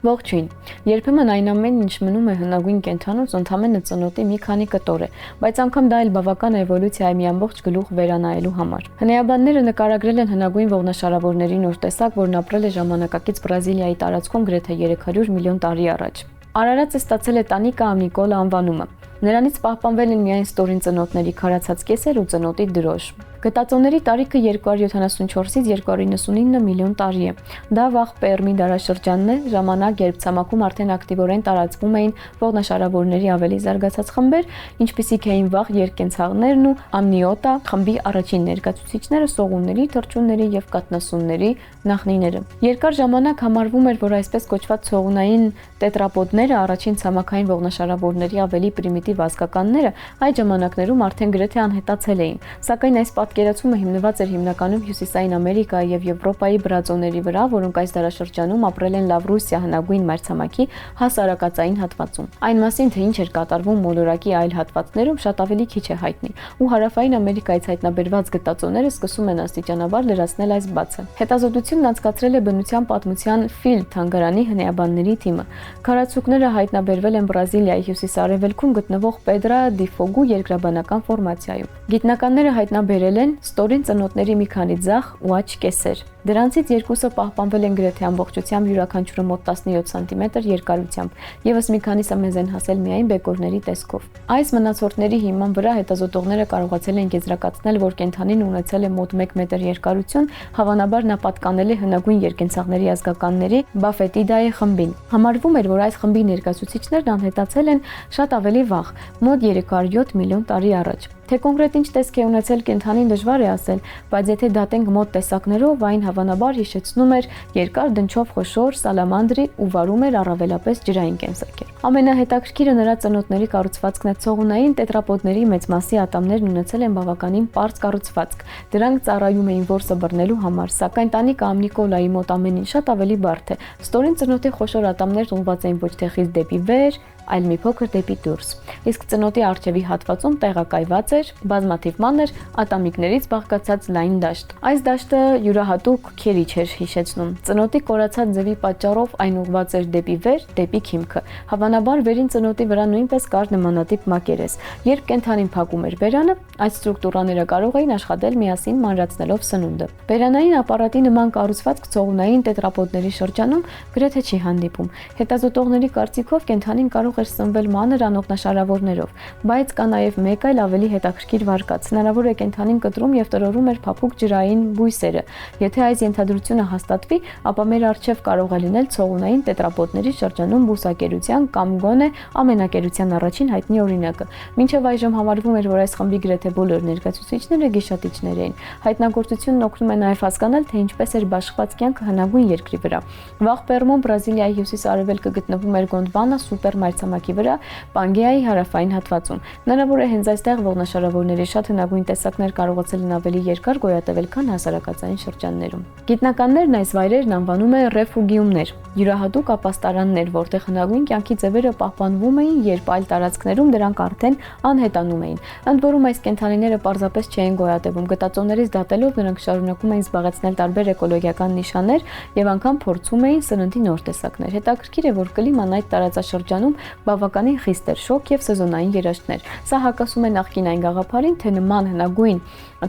Ողջույն։ Երբեմն այն ամենն, ինչ մնում է հնագույն կենդանուց, ընդամենը ծնոտի մի քանի կտոր է, բայց անգամ դա էլ բավական է էվոլյուցիա է մի ամբողջ գլուխ վերանայելու համար։ Հնեաբանները նկարագրել են հնագույն ողնաշարավորների նոր տեսակ, որն ապրել է ժամանակակից Բրազիլիայի տարածքում գրեթե 300 միլիոն տարի առաջ։ Արարածը ստացել է Տանիկա ամնիկոլա անվանումը։ Նրանից պահպանվել են միայն ստորին ծնոտների քարացած կեսեր ու ծնոտի դրոշ։ Գտածոների տարիքը 274-ից 299 միլիոն տարի է։ Դա վաղ Պերմի դարաշրջանն է, ժամանակ, երբ ցամաքում արդեն ակտիվորեն տարածվում էին ողնաշարավորների ավելի զարգացած խմբեր, ինչպիսիք էին վաղ երկկենցաղներն ու ամնիոտա խմբի առաջին ներկայացուցիչները, սողունների, թռչունների եւ կաթնասունների նախնիները։ Երկար ժամանակ համարվում էր, որ այսպես կոչված ցողունային տետրապոդները առաջին ցամաքային ողնաշարավորների ավելի պրիմիտիվ ազգականները այդ ժամանակներում արդեն գրեթե անհետացել էին, սակայն այս պատկերացումը հիմնված էր հիմնականում Հյուսիսային Ամերիկայի եւ Եվրոպայի բրածոների վրա, որոնք այս դարաշրջանում ապրել են Լավրուսիա հնագույն մայրցամաքի հասարակածային հատվածում։ Այն մասին, թե ինչ էր կատարվում մոլորակի այլ հատվածներում, շատ ավելի քիչ է հայտնի, ու հարավային Ամերիկայից հայտնաբերված գտածոները սկսում են աստիճանաբար լրացնել այս բացը։ Հետազոտությունն անցկացրել է բնության պատմության Ֆիլդ թանգարանի հնեաբանների թիմը։ Քարացուկները հայտնաբերվել են Բրազիլիայի հյուսիսարևելքում գտնվող Պետրա դի Ֆոգու երկրաբանական ֆորմացիայում։ Գիտնականները հայտնաբերել են ստորին ծնոտների մի քանի ձախ ու աջ կեսեր։ Դրանցից երկուսը պահպանվել են գրեթե ամբողջությամբ, յուրաքանչյուրը մոտ 17 սանտիմետր երկարությամբ, ևս մի քանիսը մեզ են հասել միայն բեկորների տեսքով։ Այս մնացորդների հիման վրա հետազոտողները կարողացել են եզրակացնել, որ կենդանին ունեցել է մոտ 1 մետր երկարություն, հավանաբար նա պատկանել է հնագույն երկկենցաղների ազգականների Բաֆետիդայի խմբին։ Համարվում էր, որ այս խմբի ներկայացուցիչներն անհետացել են շատ ավելի վաղ, մոտ 307 միլիոն տարի առաջ։ Թե կոնկրետ ինչ տեսք է ունեցել կենդանին դժվար է ասել, բայց եթե դատենք մոտ տեսակներով, այն հավանաբար հիշեցնում էր երկար դնչով խոշոր սալամանդրի ու վարում էր առավելապես ջրային կենսակեր։ Ամենահետաքրքիրը նրա ծնոտների կառուցվածքն է։ Ցողունային տետրապոդների մեծ մասի ատամներն ունեցել են բավականին պարզ կառուցվածք։ Դրանք ծառայում էին որսը բռնելու համար, սակայն Տանիկա ամնիկոլայի մոտ ամեն ինչ շատ ավելի բարդ է։ Ստորին ծնոտի խոշոր ատամներն ուղղված էին ոչ թե խիստ դեպի վեր, այլ մի փոքր դեպի դուրս։ Իսկ ծնոտի առջևի հատվածում տեղակայված էր բազմաթիվ մանր ատամիկներից բաղկացած լայն դաշտ։ Այս դաշտը յուրահատուկ քերիչ էր հիշեցնում։ Ծնոտի կորացած ձևի պատճառով այն ուղղված էր դեպի վեր, դեպի քիմքը։ Հավանաբար վերին ծնոտի վրա նույնպես կար նմանատիպ մակերես։ Երբ կենդանին փակում էր բերանը, այս ստրուկտուրաները կարող էին աշխատել միասին մանրացնելով սնունդը։ Բերանային ապարատի նման կառուցվածք ցողունային տետրապոդների շրջանում գրեթե չի հանդիպում։ Հետազոտողների կարծիքով կենդանին կարող էր սնվել մանր անողնաշարավորներով, բայց կա նաև մեկ այլ ավելի հետաքրքիր վարկած։ Հնարավոր է կենդանին կտրում եւ տրորում էր փափուկ ջրային բույսերը։ Եթե այս ենթադրությունը հաստատվի, ապա մեր առջև կարող է լինել ցողունային տետրապոդների շրջանում բուսակերության կամ գոնե ամենակերության առաջին հայտնի օրինակը։ Մինչև այժմ համարվում էր, որ այս խմբի գրեթե բոլոր ներկայացուցիչները գիշատիչներ էին։ Հայտնագործությունն օգնում է նաև հասկանալ, թե ինչպես էր բաշխված կյանքը հնագույն երկրի վրա։ Վաղ Պերմում Բրազիլիայի հյուսիս-արևելքը գտնվում էր Գոնդվանա սուպեր մայրցամաքի վրա, Պանգեայի հարավային հատվածում։ Հնարավոր է հենց այստեղ ողնաշարավորների շատ հնագույն տեսակներ կարողացել են ավելի երկար գոյատևել, քան հասարակածային շրջաններում։ Գիտնականներն այս վայրերն անվանում են ռեֆուգիումներ, յուրահատուկ ապաստարաններ, որտեղ հնագույն կյանքի ձևերը պահպանվում էին, երբ այլ տարածքներում դրանք արդեն անհետանում էին։ Ընդ որում այս կենդանիները պարզապես չէին գոյատևում, գտածոներից դատելով նրանք շարունակում էին զբաղեցնել տարբեր էկոլոգիական նիշաներ եւ անգամ փորձում էին սննդի նոր տեսակներ։ Հետաքրքիր է, որ կլիման այդ տարածաշրջանում բավականին խիստ էր, շոգ եւ սեզոնային երաշտներ։ Սա հակասում է նախկին այն գաղափարին, թե նման հնագույն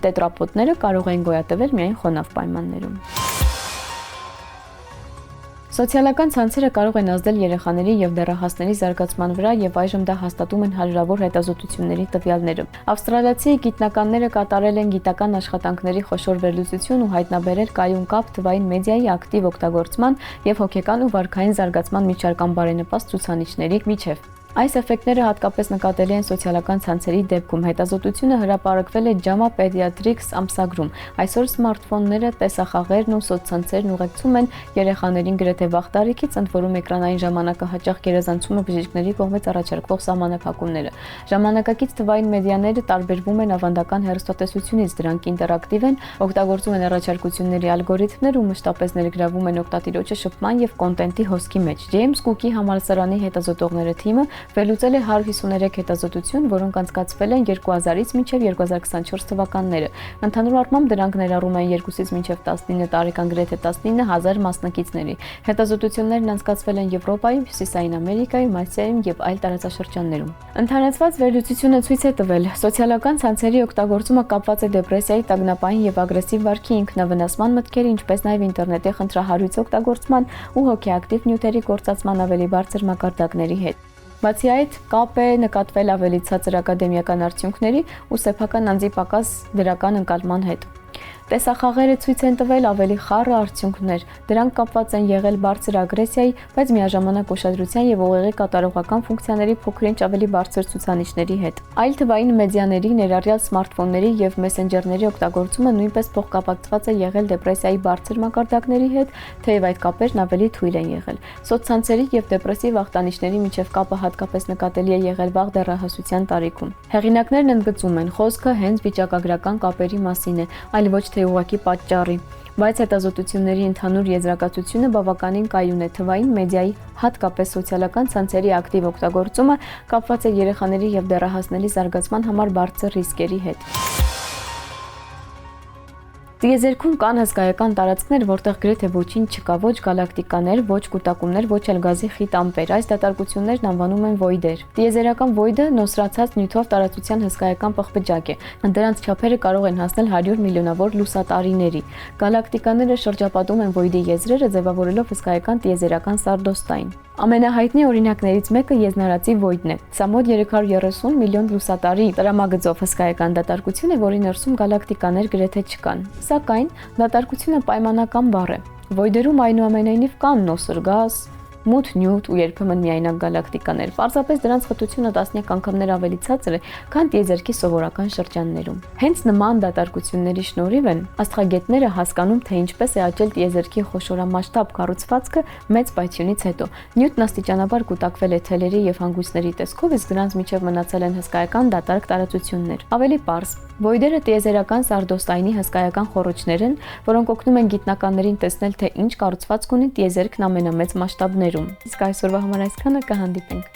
տետրապոդները կարող են գոյատևել միայն խոնավ պայմաններում։ Սոցիալական ցանցերը կարող են ազդել երեխաների եւ դեռահասների զարգացման վրա եւ այժմ դա հաստատում են հարյուրավոր հետազոտությունների տվյալները։ Ավստրալիացի գիտնականները կատարել են գիտական աշխատանքների խոշոր վերլուծություն ու հայտնաբերել կայուն կապ թվային մեդիայի ակտիվ օգտագործման եւ հոգեկան ու վարքային զարգացման միջական բարենպաստ ցուցանիշների միջև։ Այս էֆեկտները հատկապես նկատելի են սոցիալական ցանցերի դեպքում։ Հետազոտությունը հրապարակվել է JAMA Pediatrics ամսագրում։ Այսօր սմարթֆոնները, տեսախաղերն ու սոցցանցերն ուղեկցում են երեխաներին գրեթե վաղ տարիքից, ընդ որում էկրանային ժամանակը հաճախ գերազանցում է բժիշկների կողմից առաջարկվող սահմանափակումները։ Ժամանակակից թվային մեդիաները տարբերվում են ավանդական հեռուստատեսությունից, դրանք ինտերակտիվ են, օգտագործում են առաջարկությունների ալգորիթմներ ու մշտապես ներգրավում են օգտատիրոջը շփման եւ կոնտենտի հոսքի մեջ։ Ջեյմս Կուկի համալսարանի հետազոտողների թիմը Վերլուծել է 153 հետազոտություն, որոնք անցկացվել են 2000-ից մինչև 2024 թվականները։ Ընդհանուր առմամբ դրանք ներառում են 2-ից մինչև 19 տարեկան գրեթե 19,000 մասնակիցների։ Հետազոտություններն անցկացվել են Եվրոպայում, Հյուսիսային Ամերիկայում, Ասիայում եւ այլ տարածաշրջաններում։ Ընդհանրացված վերլուծությունը ցույց է տվել, սոցիալական ցանցերի օգտագործումը կապված է դեպրեսիայի, տագնապային եւ ագրեսիվ վարքի, ինքնավնասման մտքերի, ինչպես նաեւ ինտերնետի խնդրահարույց օգտագործման ու հոգեակտիվ նյութերի գործածման ավելի բարձր մակարդակների հետ։ Բացի այդ, կապ է նկատվել ավելի ցածր ակադեմիական արդյունքների ու սեփական անձի պակաս դրական ընկալման հետ։ Տեսախաղերը ցույց են տվել ավելի խառը արդյունքներ։ Դրանք կապված են եղել բարձր ագրեսիայի, բայց միաժամանակ ուշադրության եւ ուղեղի կատարողական ֆունկցիաների փոքր-ինչ ավելի բարձր ցուցանիշների հետ։ Այլ թվային մեդիաների, ներառյալ սմարթֆոնների եւ մեսենջերների օգտագործումը նույնպես փոխկապակցված է եղել դեպրեսիայի բարձր մակարդակների հետ, թեև այդ կապերն ավելի թույլ են եղել։ Սոցցանցերի եւ դեպրեսիվ ախտանիշների միջև կապը հատկապես նկատելի է եղել վաղ դեռահասության տարիքում։ Հեղինակներն ընդգծում են, խոսքը հենց վիճակագրական կապերի մասին է, այլ ոչ թե ուղղակի պատճառի, բայց հետազոտությունների ընդհանուր եզրակացությունը բավականին կայուն է թվային մեդիայի, հատկապես սոցիալական ցանցերի ակտիվ օգտագործումը կապված է երեխաների եւ դեռահասների զարգացման համար բարձր ռիսկերի հետ։ Տիեզերքում կան հսկայական տարածքներ, որտեղ գրեթե ոչինչ չկա, ոչ գալակտիկաներ, ոչ կուտակումներ, ոչ էլ գազի խիտ ամպեր։ Այս դատարկություններն անվանում են վոյդեր։ Տիեզերական վոյդը նոսրացած նյութով տարածության հսկայական պղպջակ է։ Դրանց չափերը կարող են հասնել 100 միլիոնավոր լուսատարիների։ Գալակտիկաները շրջապատում են վոյդի եզրերը, ձևավորելով հսկայական տիեզերական սարդոստային։ Ամենահայտնի օրինակներից մեկը Եզնարացի վոյդն է։ Սա մոտ 330 միլիոն լուսատարի տրամագծով հսկայական դատարկություն է, որի ներսում գալակտիկաներ գրեթե չկան։ Սակայն դատարկությունը պայմանական բառ է։ Վոյդերում այնուամենայնիվ կան նոսր գազ, մութ նյութ ու երբեմն միայնակ գալակտիկաներ։ Պարզապես դրանց խտությունը տասնյակ անգամներ ավելի ցածր է, քան տիեզերքի սովորական շրջաններում։ Հենց նման դատարկությունների շնորհիվ են աստղագետները հասկանում, թե ինչպես է աճել տիեզերքի խոշորամասշտաբ կառուցվածքը մեծ պայթյունից հետո։ Նյութն աստիճանաբար կուտակվել է թելերի եւ հանգույցների տեսքով, իսկ դրանց միջև մնացել են հսկայական դատարկ տարածություններ։ Ավելի պարզ, վոյդերը տիեզերական սարդոստայնի հսկայական խոռոչներ են, որոնք օգնում են գիտնականներին տեսնել, թե ինչ կառուցվածք ունի տիեզերքն ամենամեծ մասշտաբներում։ Իսկ այսօրվա համար այսքանը, կհանդիպենք։